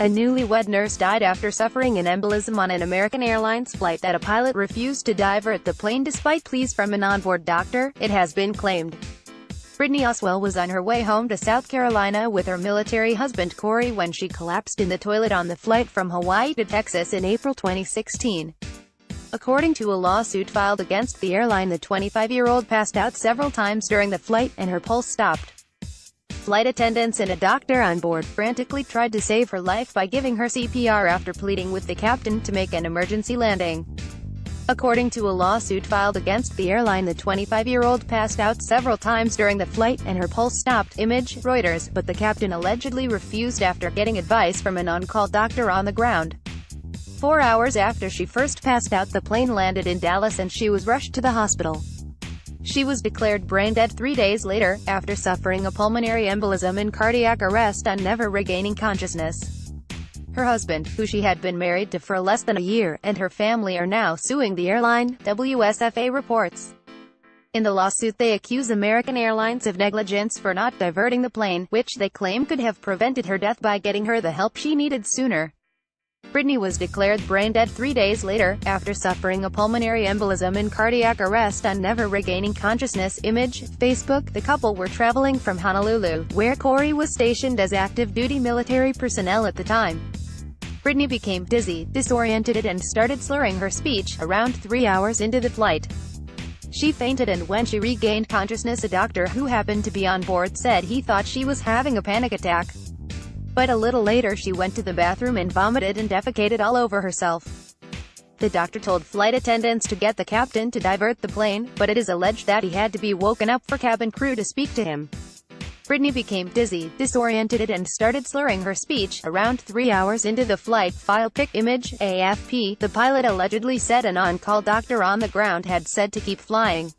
A newlywed nurse died after suffering an embolism on an American Airlines flight that a pilot refused to divert the plane despite pleas from an onboard doctor, it has been claimed. Brittany Oswell was on her way home to South Carolina with her military husband Cory when she collapsed in the toilet on the flight from Hawaii to Texas in April 2016. According to a lawsuit filed against the airline, the 25-year-old passed out several times during the flight, and her pulse stopped. Flight attendants and a doctor on board frantically tried to save her life by giving her CPR after pleading with the captain to make an emergency landing. According to a lawsuit filed against the airline, the 25-year-old passed out several times during the flight, and her pulse stopped. Image, Reuters, but the captain allegedly refused after getting advice from an on-call doctor on the ground. 4 hours after she first passed out, the plane landed in Dallas and she was rushed to the hospital. She was declared brain dead 3 days later, after suffering a pulmonary embolism and cardiac arrest and never regaining consciousness. Her husband, who she had been married to for less than a year, and her family are now suing the airline, WSFA reports. In the lawsuit, they accuse American Airlines of negligence for not diverting the plane, which they claim could have prevented her death by getting her the help she needed sooner. Brittany was declared brain dead 3 days later, after suffering a pulmonary embolism and cardiac arrest and never regaining consciousness. Image, Facebook. The couple were traveling from Honolulu, where Cory was stationed as active-duty military personnel at the time. Brittany became dizzy, disoriented and started slurring her speech, around 3 hours into the flight. She fainted, and when she regained consciousness, a doctor who happened to be on board said he thought she was having a panic attack. But a little later she went to the bathroom and vomited and defecated all over herself. The doctor told flight attendants to get the captain to divert the plane, but it is alleged that he had to be woken up for cabin crew to speak to him. Brittany became dizzy, disoriented and started slurring her speech, around 3 hours into the flight. File pic. Image, AFP. The pilot allegedly said an on-call doctor on the ground had said to keep flying.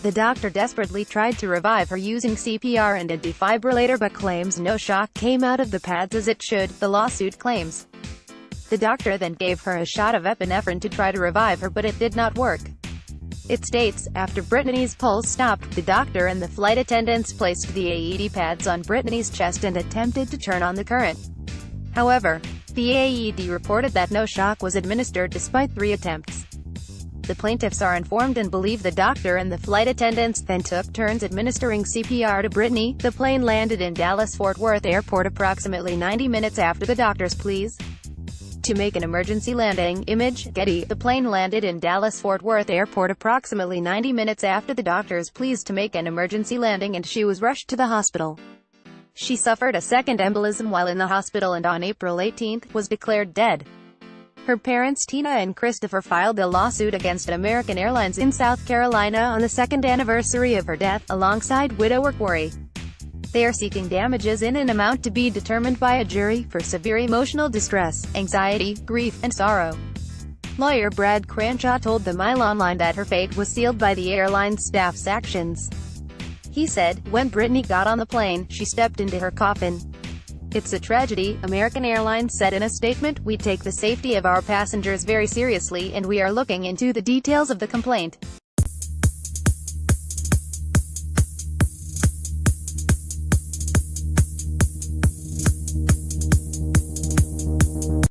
The doctor desperately tried to revive her using CPR and a defibrillator but claims no shock came out of the pads as it should, the lawsuit claims. The doctor then gave her a shot of epinephrine to try to revive her, but it did not work. It states, after Brittany's pulse stopped, the doctor and the flight attendants placed the AED pads on Brittany's chest and attempted to turn on the current. However, the AED reported that no shock was administered despite 3 attempts. The plaintiffs are informed and believe the doctor and the flight attendants then took turns administering CPR to Brittany. The plane landed in Dallas-Fort Worth Airport approximately 90 minutes after the doctor's pleas to make an emergency landing. Image, Getty. The plane landed in Dallas-Fort Worth Airport approximately 90 minutes after the doctor's pleas to make an emergency landing, and she was rushed to the hospital. She suffered a second embolism while in the hospital and on April 18 was declared dead. Her parents Tina and Christopher filed a lawsuit against American Airlines in South Carolina on the 2nd anniversary of her death, alongside widower Cory. They are seeking damages in an amount to be determined by a jury for severe emotional distress, anxiety, grief, and sorrow. Lawyer Brad Cranshaw told the Mile Online that her fate was sealed by the airline's staff's actions. He said, "When Brittany got on the plane, she stepped into her coffin. It's a tragedy," American Airlines said in a statement. "We take the safety of our passengers very seriously and we are looking into the details of the complaint.